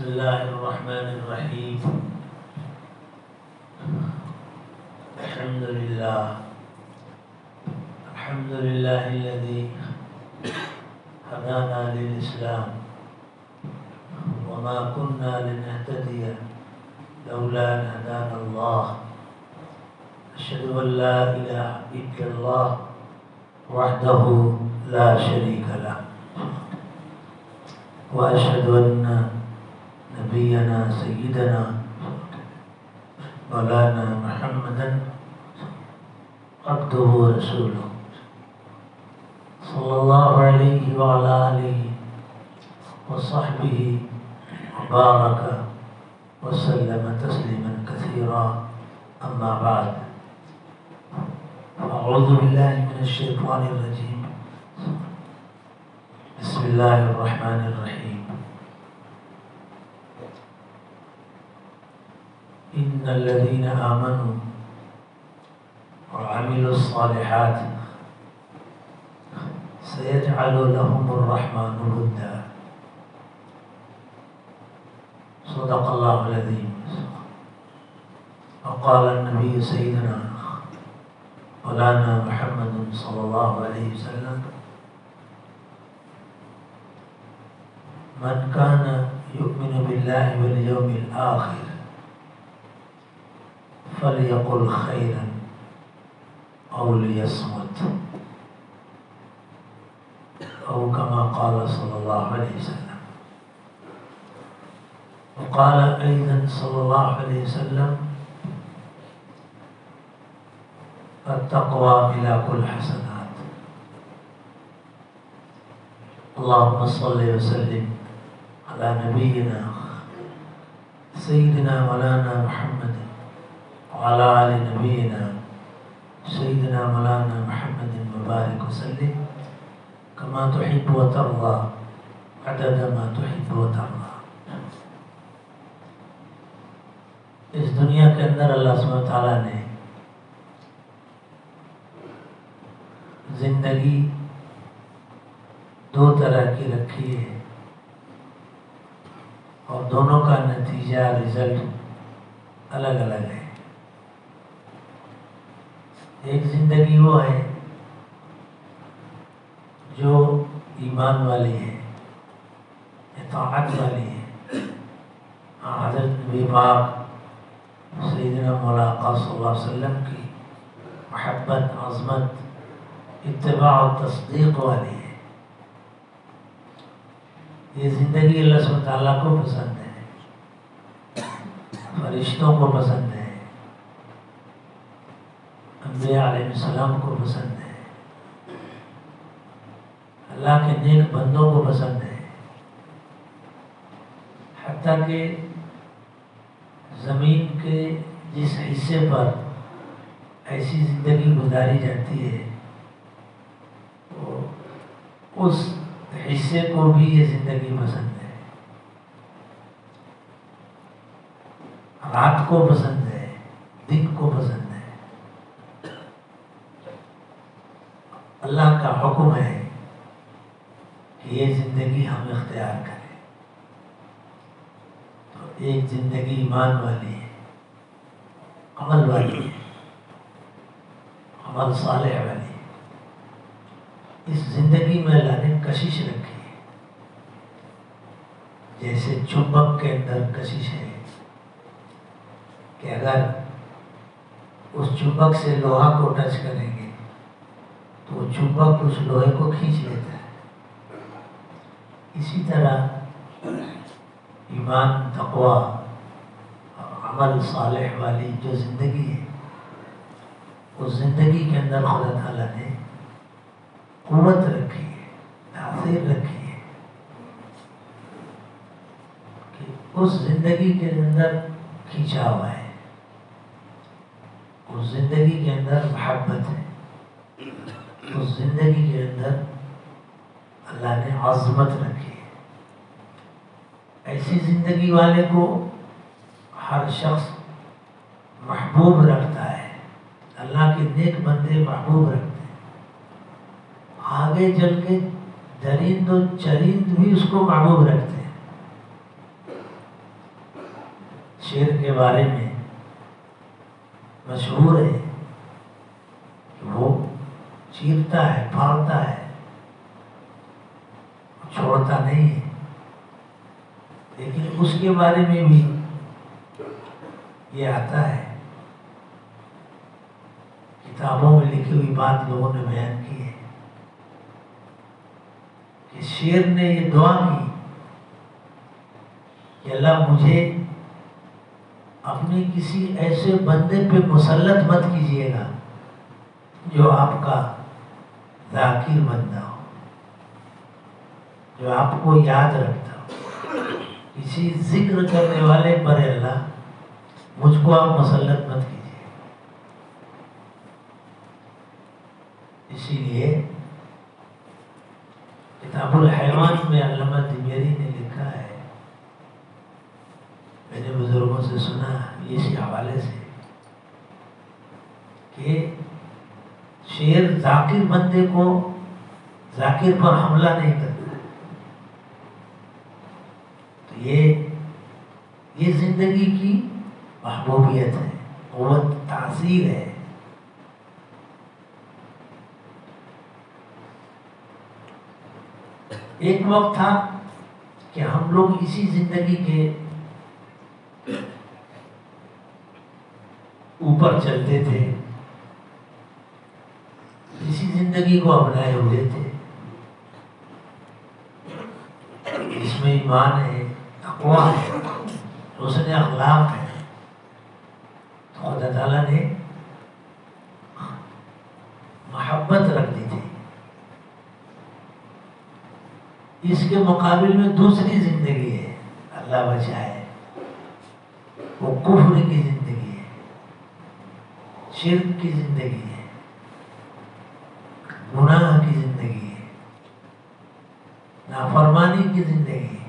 بسم الله الرحمن الرحيم. الحمد لله الذي هدانا للإسلام وما كنا لنهتدي لولا أن هدانا الله. أشهد أن لا إله إلا الله وحده لا شريك له، وأشهد أن نبينا سيدنا مولانا محمدا عبده ورسوله صلى الله عليه وعلى آله وصحبه وبارك وسلم تسليما كثيرا. أما بعد، أعوذ بالله من الشيطان الرجيم. بسم الله الرحمن الرحيم. إن الذين آمنوا وعملوا الصالحات سيجعل لهم الرحمن ودا. صدق الله العظيم. وقال النبي سيدنا مولانا محمد صلى الله عليه وسلم: من كان يؤمن بالله واليوم الآخر فليقل خيرا أو ليصمت، أو كما قال صلى الله عليه وسلم. وقال أيضا صلى الله عليه وسلم: التقوى ملاك الحسنات. اللهم صل وسلم على نبينا سيدنا مولانا محمد وعلى آل نبينا سيدنا مولانا محمد مبارك وسلم كما تحب وترضى عدد ما تحب وترضى. اس دنیا کے اندر اللہ سبحانہ تعالیٰ نے زندگی دو طرح کی رکھی ہے، اور دونوں کا نتیجہ رزلٹ الگ الگ ہے. ایک زندگی وہ ہے جو ایمان والی ہے، اطاعت والی ہے. حضرت نبی پاک سیدنا مولا آقا صلی اللہ علیہ وسلم کی محبت، عظمت، اتباع و تصدیق والی ہے. یہ زندگی اللہ سبحانہ وتعالیٰ کو پسند ہے، فرشتوں کو پسند ہے، انبیاء علیہ السلام کو پسند ہے، اللہ کے نیک بندوں کو پسند ہے. حتیٰ کہ زمین کے جس حصے پر ایسی زندگی گزاری جاتی ہے اس حصے کو بھی یہ زندگی پسند ہے. رات کو پسند ہے، دن کو پسند ہے. اللہ کا حکم ہے کہ یہ زندگی ہم اختیار کریں. تو ایک زندگی ایمان والی ہے، عمل والی ہے، عمل صالح والی ہے. اس زندگی میں اللہ نے کشش رکھی ہے. جیسے چمبک کے اندر کشش ہے کہ اگر اس چمبک سے لوہا کو ٹچ کریں گے تو وہ چمبک اس لوہے کو کھینچ لیتا ہے. اسی طرح ایمان، تقوی اور عمل صالح والی جو زندگی ہے، اس زندگی کے اندر خدا تعالیٰ نے قوت رکھی ہے، تاثیر رکھی ہے کہ اس زندگی کے اندر کھینچا ہوا ہے، اس زندگی کے اندر محبت ہے، اس زندگی کے اندر اللہ نے عظمت رکھی ہے. ایسی زندگی والے کو ہر شخص محبوب رکھتا ہے. اللہ کے نیک بندے محبوب رکھتے ہیں. آگے چل کے درند و چرند بھی اس کو محبوب رکھتے ہیں. شیر کے بارے میں مشہور ہے کہ وہ چیرتا ہے، پھاڑتا ہے، چھوڑتا نہیں ہے. لیکن اس کے بارے میں بھی یہ آتا ہے، کتابوں میں لکھی ہوئی بات لوگوں نے بیان کی ہے کہ شیر نے یہ دعا کی کہ اللہ مجھے اپنے کسی ایسے بندے پہ مسلط مت کیجیے گا جو آپ کا ذاکر بندہ ہو، جو آپ کو یاد رکھتا ہو. کسی ذکر کرنے والے پر اللہ مجھ کو آپ مسلط مت کیجیے. اسی لیے کتاب الحیوان میں علامہ دمیری نے لکھا ہے، میں نے بزرگوں سے سنا اسی حوالے سے، کہ شیر ذاکر بندے کو ذاکر پر حملہ نہیں کرتا. تو یہ زندگی کی محبوبیت ہے، قوت تاثیر ہے. ایک وقت تھا کہ ہم لوگ اسی زندگی کے اوپر چلتے تھے، اسی زندگی کو اپنائے ہوئے تھے. اس میں ایمان ہے، تقویٰ ہے، حسن اخلاق ہے. تو خدا تعالیٰ نے محبت رکھ دی تھی. اس کے مقابل میں دوسری زندگی ہے، اللہ بچائے، وہ کفر کی زندگی ہے، شرک کی زندگی ہے، گناہ کی زندگی ہے، نافرمانی کی زندگی ہے.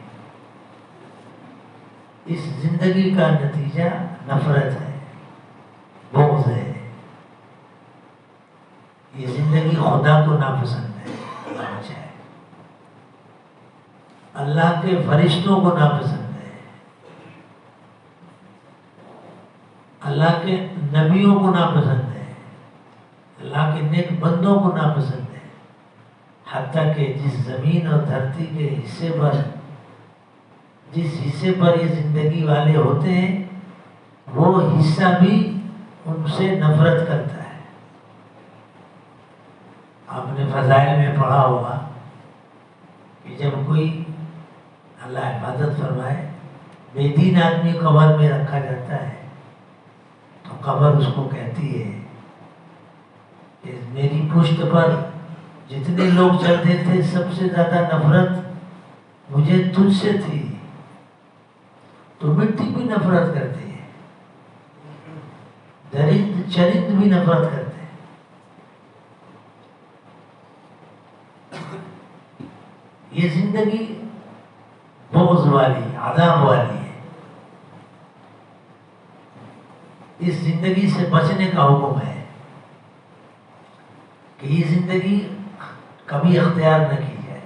اس زندگی کا نتیجہ نفرت ہے، بغض ہے. یہ زندگی خدا کو ناپسند ہے، اللہ بچائے. اللہ کے فرشتوں کو ناپسند ہے، اللہ کے نبیوں کو ناپسند ہے، اللہ کے نیک بندوں کو ناپسند ہے. حتیٰ کہ جس زمین اور دھرتی کے حصے پر، جس حصے پر یہ زندگی والے ہوتے ہیں، وہ حصہ بھی ان سے نفرت کرتا ہے. آپ نے فضائل میں پڑھا ہوگا کہ جب کوئی، اللہ حفاظت فرمائے، بے دین آدمی قبر میں رکھا جاتا ہے تو قبر اس کو کہتی ہے کہ میری پشت پر جتنے لوگ چلتے تھے سب سے زیادہ نفرت مجھے تجھ سے تھی. تو مٹی بھی نفرت کرتی ہے، درند چرند بھی نفرت کرتے ہیں. یہ زندگی بغض والی، عذاب والی ہے. اس زندگی سے بچنے کا حکم ہے کہ یہ زندگی کبھی اختیار نہ کی جائے.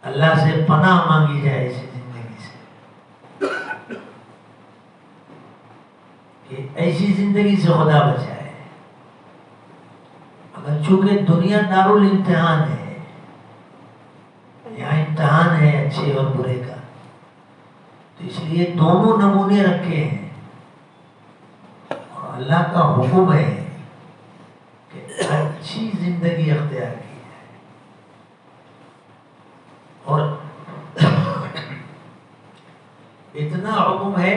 اللہ سے پناہ مانگی جائے اسی زندگی سے کہ ایسی زندگی سے خدا بچائے. اگر چونکہ دنیا دارالامتحان ہے، یہاں امتحان ہے اچھے اور برے کا، تو اس لیے دونوں نمونے رکھے ہیں. اور اللہ کا حکم ہے کہ اچھی زندگی اختیار کی جائے. اور اتنا حکم ہے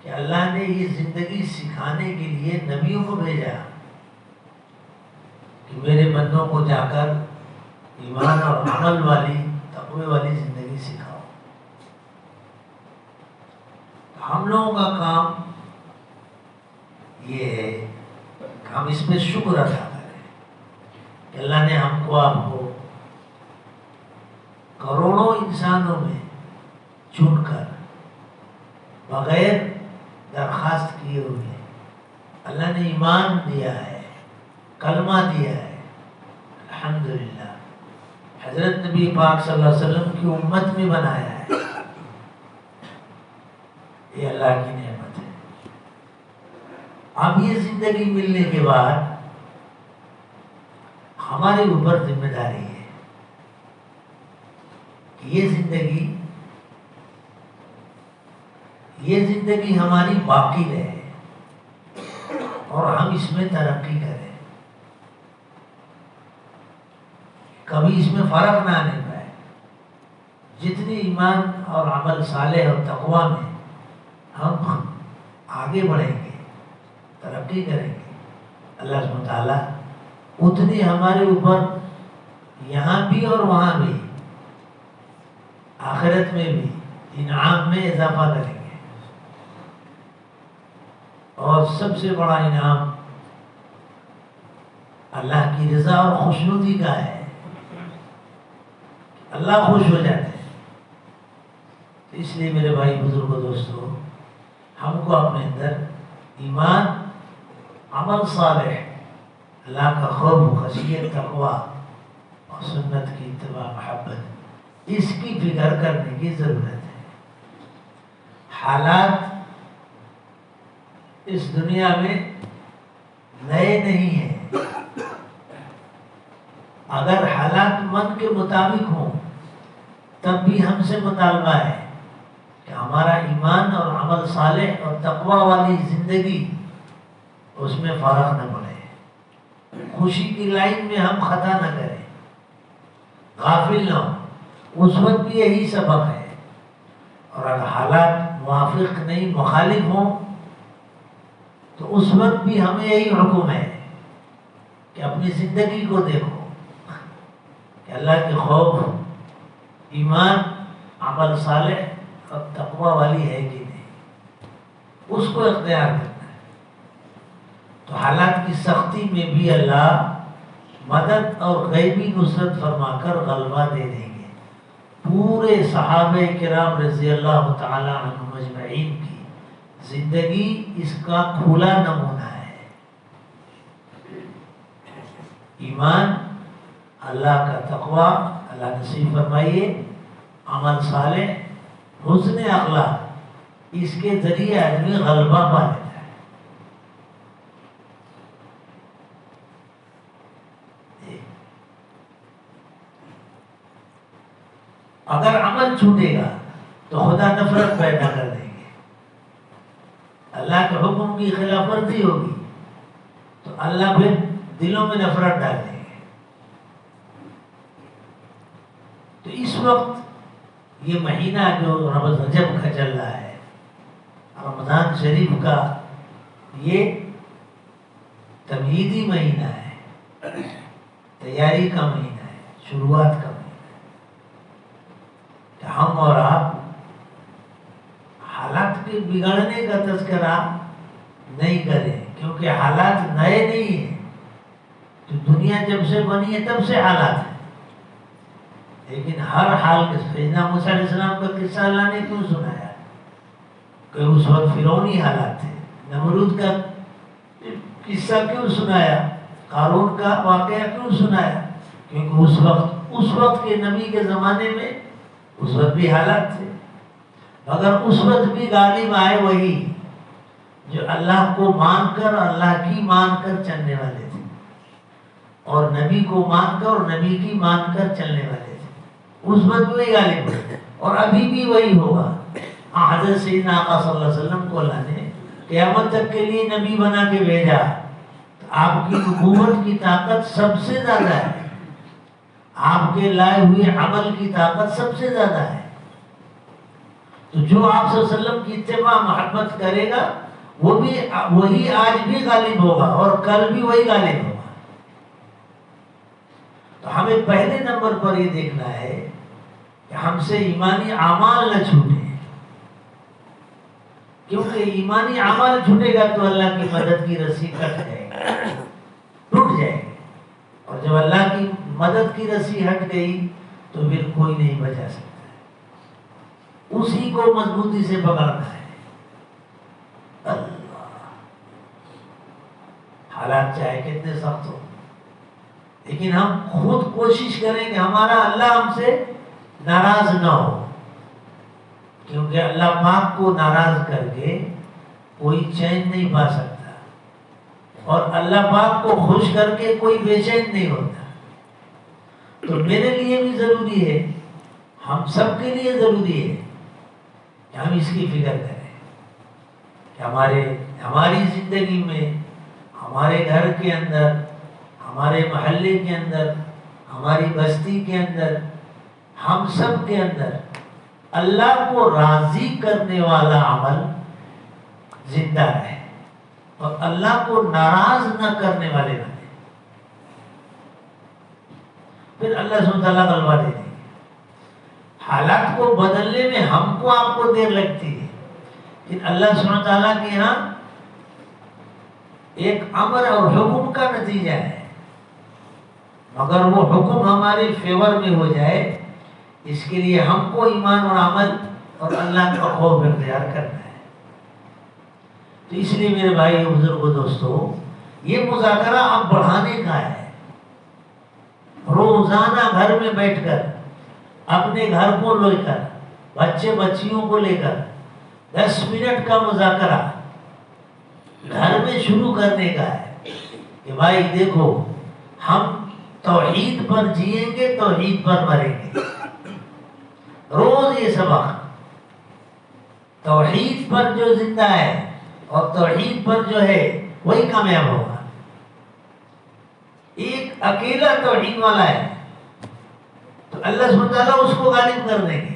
کہ اللہ نے یہ زندگی سکھانے کے لیے نبیوں کو بھیجا کہ میرے بندوں کو جا کر ایمان اور عمل والی، تقوی والی زندگی سکھاؤ. ہم لوگوں کا کام یہ ہے کہ ہم اس پہ شکر ادا کریں کہ اللہ نے ہم کو، آپ کو کروڑوں انسانوں میں چن کر بغیر درخواست کیے ہوئے اللہ نے ایمان دیا ہے، کلمہ دیا ہے. الحمدللہ حضرت نبی پاک صلی اللہ علیہ وسلم کی امت میں بنایا ہے. یہ اللہ کی نعمت ہے۔ اب یہ زندگی ملنے کے بعد ہمارے اوپر ذمہ داری ہے کہ یہ زندگی ہماری باقی رہے اور ہم اس میں ترقی کریں، کبھی اس میں فرق نہ آنے پائے۔ جتنی ایمان اور عمل صالح اور تقویٰ میں ہم آگے بڑھیں گے، ترقی کریں گے، اللہ سبحانہ تعالیٰ اتنی ہمارے اوپر یہاں بھی اور وہاں بھی آخرت میں بھی انعام میں اضافہ کریں گے۔ اور سب سے بڑا انعام اللہ کی رضا اور خوشنودی کا ہے، اللہ خوش ہو جاتے ہیں۔ اس لیے میرے بھائی بزرگ و دوستو، ہم کو اپنے اندر ایمان، عمل صالح، اللہ کا خوف، خشیت، تقویٰ اور سنت کی اتباع، محبت، اس کی فکر کرنے کی ضرورت ہے۔ حالات اس دنیا میں نئے نہیں ہیں، اگر حالات من کے مطابق ہوں تب بھی ہم سے مطالبہ ہے کہ ہمارا ایمان اور عمل صالح اور تقویٰ والی زندگی اس میں فرق نہ پڑے، خوشی کی لائن میں ہم خطا نہ کریں، غافل نہ ہوں۔ اس وقت بھی یہی سبق ہے، اور اگر حالات موافق نہیں، مخالف ہوں تو اس وقت بھی ہمیں یہی حکم ہے کہ اپنی زندگی کو دیکھو کہ اللہ کے خوف، ایمان، عمل صالح اور تقویٰ والی ہے کہ نہیں، اس کو اختیار کرنا ہے۔ تو حالات کی سختی میں بھی اللہ مدد اور غیبی نصرت فرما کر غلبہ دے دیں گے۔ پورے صحابہ کرام رضی اللہ تعالی عنہم اجمعین کی زندگی اس کا کھلا نمونہ ہے۔ ایمان، اللہ کا تقویٰ، اللہ نصیب فرمائیے، عمل صالح، حسن اخلاق، اس کے ذریعے آدمی غلبہ پا لیتا ہے۔ اگر عمل چھوٹے گا تو خدا نفرت پیدا کر دیں گے، اللہ کے حکم کی خلاف ورزی ہوگی تو اللہ پھر دلوں میں نفرت ڈال دیں گے۔ تو اس وقت یہ مہینہ جو رجب کا چل رہا ہے، رمضان شریف کا، یہ تمہیدی مہینہ ہے، تیاری کا مہینہ ہے، شروعات کا مہینہ ہے، کہ ہم اور آپ حالات کے بگڑنے کا تذکرہ نہیں کریں، کیونکہ حالات نئے نہیں ہیں۔ تو دنیا جب سے بنی ہے تب سے حالات ہیں، لیکن ہر حال کے سیدنا موسیٰ علیہ السلام کا قصہ اللہ نے کیوں سنایا؟ کہ اس وقت فرعونی حالات تھے۔ نمرود کا قصہ کیوں سنایا؟ قارون کا واقعہ کیوں سنایا؟ کیونکہ اس وقت کے نبی کے زمانے میں اس وقت بھی حالات تھے، مگر اس وقت بھی غالب آئے وہی جو اللہ کو مان کر، اللہ کی مان کر چلنے والے تھے، اور نبی کو مان کر اور نبی کی مان کر چلنے والے تھے۔ اس وقت وہی غالب ہے اور ابھی بھی وہی ہوگا۔ حضرت سیدنا آقا صلی اللہ علیہ وسلم کو اللہ نے قیامت تک کے لیے نبی بنا کے بھیجا، تو آپ کی نبوت کی طاقت سب سے زیادہ ہے، آپ کے لائے ہوئے عمل کی طاقت سب سے زیادہ ہے۔ تو جو آپ صلی اللہ علیہ وسلم کی اتباع محبت کرے گا وہی آج بھی غالب ہوگا اور کل بھی وہی غالب ہوگا۔ تو ہمیں پہلے نمبر پر یہ دیکھنا ہے کہ ہم سے ایمانی اعمال نہ چھوٹے، کیونکہ ایمانی اعمال چھوٹے گا تو اللہ کی مدد کی رسی کٹ جائے گی، ٹوٹ جائے گی، اور جب اللہ کی مدد کی رسی ہٹ گئی تو پھر کوئی نہیں بچا سکتا ہے، اسی کو مضبوطی سے پکڑنا ہے۔ اللہ، حالات چاہے کتنے سخت ہو، لیکن ہم خود کوشش کریں کہ ہمارا اللہ ہم سے ناراض نہ ہو، کیونکہ اللہ پاک کو ناراض کر کے کوئی چین نہیں پا سکتا، اور اللہ پاک کو خوش کر کے کوئی بے چین نہیں ہوتا۔ تو میرے لیے بھی ضروری ہے، ہم سب کے لیے ضروری ہے کہ ہم اس کی فکر کریں کہ ہماری زندگی میں، ہمارے گھر کے اندر، ہمارے محلے کے اندر، ہماری بستی کے اندر، ہم سب کے اندر اللہ کو راضی کرنے والا عمل زندہ رہے اور اللہ کو ناراض نہ کرنے والے بنے، پھر اللہ سبحانہ وتعالیٰ غلبہ دے دیں گے۔ حالات کو بدلنے میں ہم کو آپ کو دیر لگتی ہے، لیکن اللہ سبحانہ وتعالیٰ کے یہاں ایک امر اور حکم کا نتیجہ ہے، مگر وہ حکم ہمارے فیور میں ہو جائے، اس کے لیے ہم کو ایمان اور عمل اور اللہ کا خوف اختیار کرنا ہے۔ تو اس لیے میرے بھائی بزرگوں دوستو، یہ مذاکرہ اب بڑھانے کا ہے۔ روزانہ گھر میں بیٹھ کر، اپنے گھر کو لے کر، بچے بچیوں کو لے کر 10 منٹ کا مذاکرہ گھر میں شروع کرنے کا ہے کہ بھائی دیکھو، ہم توحید پر جئیں گے، توحید پر مریں گے۔ روز یہ سبق، توحید پر جو زندہ ہے اور توحید پر جو ہے وہی کامیاب ہوگا۔ ایک اکیلا توحید والا ہے تو اللہ سبحانہ وتعالیٰ اس کو غالب کر دیں گے۔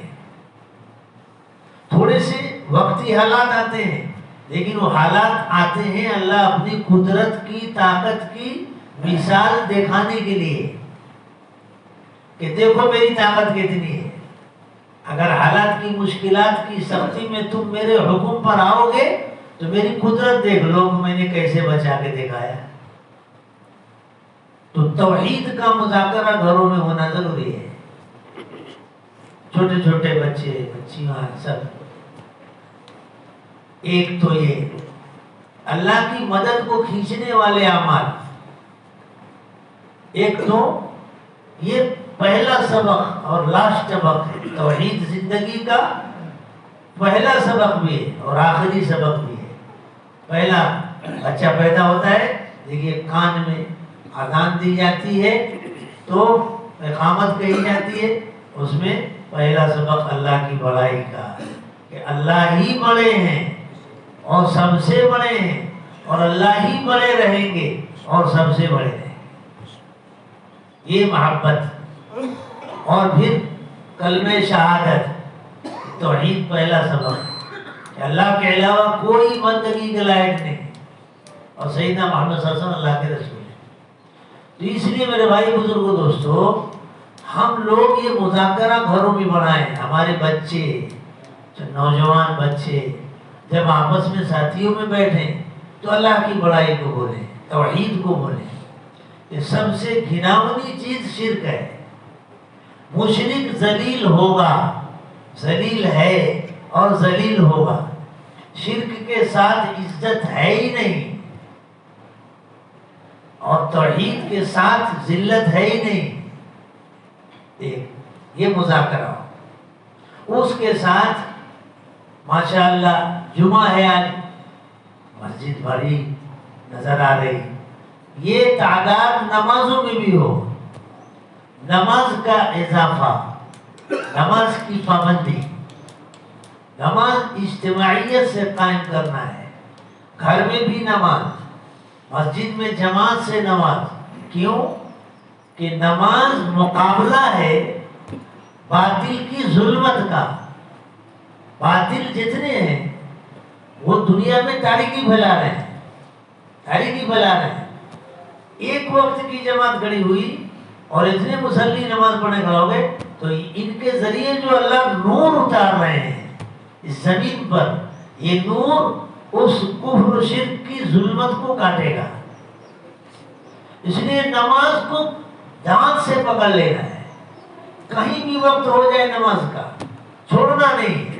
تھوڑے سے وقتی حالات آتے ہیں، لیکن وہ حالات آتے ہیں اللہ اپنی قدرت کی، طاقت کی مثال دکھانے کے لیے کہ دیکھو میری طاقت کتنی ہے۔ اگر حالات کی، مشکلات کی سختی میں تم میرے حکم پر آؤ گے تو میری قدرت دیکھ لو کہ میں نے کیسے بچا کے دکھایا۔ تو توحید کا مذاکرہ گھروں میں ہونا ضروری ہے۔ چھوٹے چھوٹے بچے، بچیاں، سب۔ ایک تو یہ اللہ کی مدد کو کھینچنے والے اعمال، ایک تو یہ پہلا سبق اور لاسٹ سبق ہے۔ توحید زندگی کا پہلا سبق بھی ہے اور آخری سبق بھی ہے۔ پہلا، بچہ پیدا ہوتا ہے، دیکھیے کان میں اذان دی جاتی ہے تو اقامت کہی جاتی ہے، اس میں پہلا سبق اللہ کی بڑائی کا کہ اللہ ہی بڑے ہیں اور سب سے بڑے ہیں، اور اللہ ہی بڑے رہیں گے اور سب سے بڑے رہیں گے، یہ محبت۔ اور پھر کلمہ شہادت، توحید پہلا سبق کہ اللہ کے علاوہ کوئی بندگی کے لائق نہیں، اور سیدنا محمد صلی اللہ علیہ وسلم اللہ کے رسول ہیں۔ تو اس لیے میرے بھائی بزرگوں دوستو، ہم لوگ یہ مذاکرہ گھروں میں بڑھائیں۔ ہمارے بچے، نوجوان بچے جب آپس میں ساتھیوں میں بیٹھیں تو اللہ کی بڑائی کو بولیں، توحید کو بولیں۔ یہ سب سے گھناؤنی چیز شرک ہے۔ مشرک ذلیل ہوگا، ذلیل ہے اور ذلیل ہوگا۔ شرک کے ساتھ عزت ہے ہی نہیں، اور توحید کے ساتھ ذلت ہے ہی نہیں۔ یہ مذاکرہ، اس کے ساتھ ماشاءاللہ جمعہ ہے، آج مسجد بھری نظر آ رہی، یہ تعداد نمازوں میں بھی ہو، نماز کا اضافہ، نماز کی پابندی، نماز اجتماعیت سے قائم کرنا ہے۔ گھر میں بھی نماز، مسجد میں جماعت سے نماز۔ کیوں کہ نماز مقابلہ ہے باطل کی ظلمت کا۔ باطل جتنے ہیں وہ دنیا میں تاریکی پھیلا رہے ہیں، تاریکی پھیلا رہے ہیں۔ ایک وقت کی جماعت کھڑی ہوئی اور اتنے مصلی نماز پڑھنے کھڑے ہو گئے تو ان کے ذریعے جو اللہ نور اتار رہے ہیں اس زمین پر، یہ نور اس کفر و شرک کی ظلمت کو کاٹے گا۔ اس لیے نماز کو دانت سے پکڑ لینا ہے، کہیں بھی وقت ہو جائے نماز کا چھوڑنا نہیں۔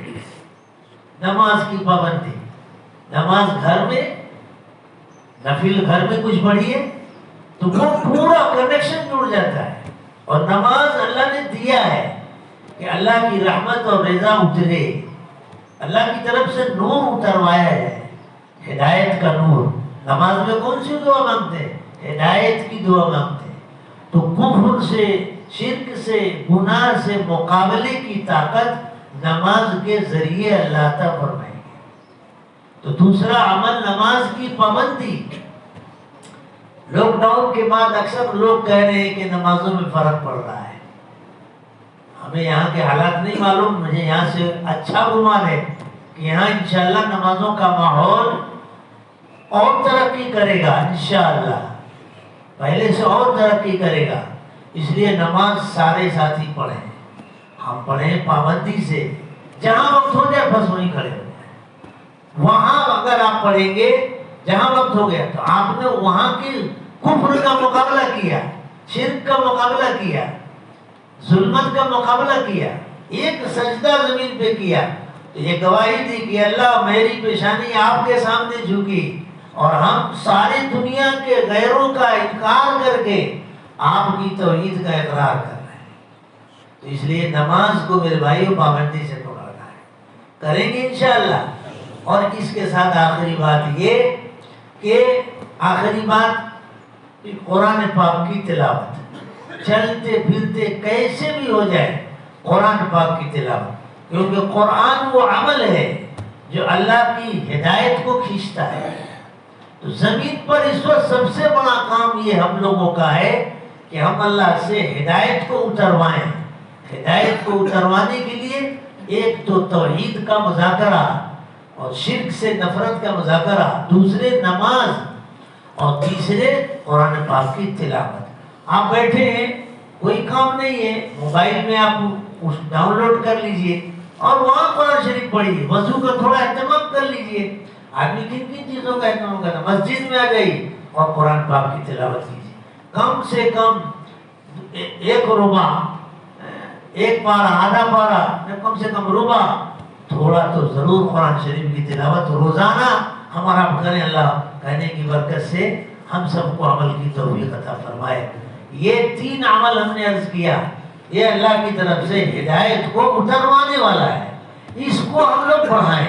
نماز کی پابندی، نماز گھر میں، نفل گھر میں کچھ پڑھیے تو وہ پورا کنیکشن جڑ جاتا ہے۔ اور نماز اللہ نے دیا ہے کہ اللہ کی رحمت اور رضا اترے، اللہ کی طرف سے نور اتروایا ہے، ہدایت کا نور۔ نماز میں کون سی دعا مانگتے ہیں؟ ہدایت کی دعا مانگتے ہیں۔ تو کفر سے، شرک سے، گناہ سے مقابلے کی طاقت نماز کے ذریعے اللہ تعالیٰ فرمائیں گے۔ تو دوسرا عمل نماز کی پابندی۔ لاک ڈاؤن کے بعد اکثر لوگ کہہ رہے ہیں کہ نمازوں میں فرق پڑ رہا ہے۔ ہمیں یہاں کے حالات نہیں معلوم، مجھے یہاں سے اچھا گمان ہے کہ یہاں انشاءاللہ نمازوں کا ماحول اور ترقی کرے گا، انشاءاللہ پہلے سے اور ترقی کرے گا۔ اس لیے نماز سارے ساتھی پڑھیں، ہم پڑھیں پابندی سے، جہاں وقت ہو جائے بس وہیں کھڑے ہو جائیں۔ وہاں اگر آپ پڑھیں گے جہاں وقت ہو گیا تو آپ نے وہاں کی کفر کا مقابلہ کیا، شرک کا مقابلہ کیا، ظلمت کا مقابلہ کیا، ایک سجدہ زمین پہ کیا تو یہ گواہی دی کہ اللہ میری پیشانی آپ کے سامنے جھکی اور ہم ساری دنیا کے غیروں کا انکار کر کے آپ کی توحید کا اقرار کر رہے ہیں۔ تو اس لیے نماز کو میرے بھائیوں پابندی سے پکڑنا ہے، کریں گے انشاءاللہ۔ اور اس کے ساتھ آخری بات یہ کہ قرآن پاک کی تلاوت، چلتے پھرتے کیسے بھی ہو جائے قرآن پاک کی تلاوت، کیونکہ قرآن وہ عمل ہے جو اللہ کی ہدایت کو کھینچتا ہے۔ تو زمین پر اس وقت سب سے بڑا کام یہ ہم لوگوں کا ہے کہ ہم اللہ سے ہدایت کو اتروائیں۔ ہدایت کو اتروانے کے لیے ایک تو توحید کا مذاکرہ اور شرک سے نفرت کا مذاکرہ، دوسرے نماز، اور تیسرے قرآن پاک کی تلاوت۔ آپ بیٹھے ہیں، کوئی کام نہیں ہے، موبائل میں آپ اس ڈاؤن لوڈ کر لیجئے اور وہاں قرآن شریف پڑھیے۔ وضو کا تھوڑا اہتمام کر لیجئے۔ آدمی کن کن چیزوں کا اہتمام کرنا، مسجد میں آ جائیے اور قرآن پاک کی تلاوت کیجیے۔ کم سے کم ایک ربع، ایک پارہ، آدھا پارہ، کم سے کم ربع تھوڑا تو ضرور قرآن شریف کی تلاوت روزانہ ہمارا کریں۔ اللہ کہنے کی برکت سے ہم سب کو عمل کی توفیق عطا فرمائے۔ یہ تین عمل ہم نے عرض کیا، یہ اللہ کی طرف سے ہدایت کو اتروانے والا ہے، اس کو ہم لوگ بڑھائیں۔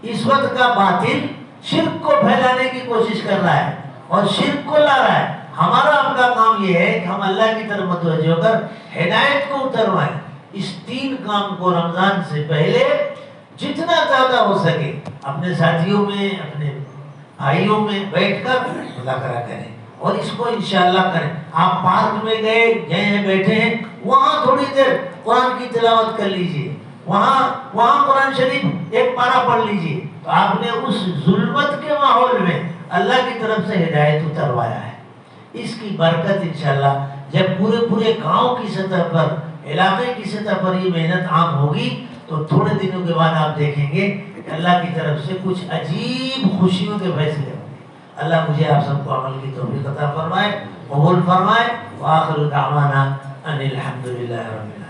اس وقت کا باطل شرک کو پھیلانے کی کوشش کر رہا ہے اور شرک کو لا رہا ہے۔ ہمارا آپ کا کام یہ ہے کہ ہم اللہ کی طرف متوجہ ہو کر ہدایت کو اتروائیں۔ اس تین کام کو رمضان سے پہلے جتنا زیادہ ہو سکے اپنے ساتھیوں میں، اپنے بھائیوں میں بیٹھ کر مذاکرہ کریں اور اس کو انشاءاللہ کریں۔ آپ پارک میں گئے ہیں، بیٹھے ہیں، وہاں تھوڑی دیر قرآن کی تلاوت کر لیجئے، وہاں قرآن شریف ایک پارہ پڑھ لیجئے، تو آپ نے اس ظلمت کے ماحول میں اللہ کی طرف سے ہدایت اتروایا ہے۔ اس کی برکت انشاءاللہ جب پورے گاؤں کی سطح پر، علاقے کی سطح پر یہ محنت عام ہوگی تو تھوڑے دنوں کے بعد آپ دیکھیں گے کہ اللہ کی طرف سے کچھ عجیب خوشیوں کے فیصلے ہوں گے۔ اللہ مجھے آپ سب کو عمل کی توفیق عطا فرمائے، قبول فرمائے۔ وآخر دعوانا ان الحمدللہ رب العالمین۔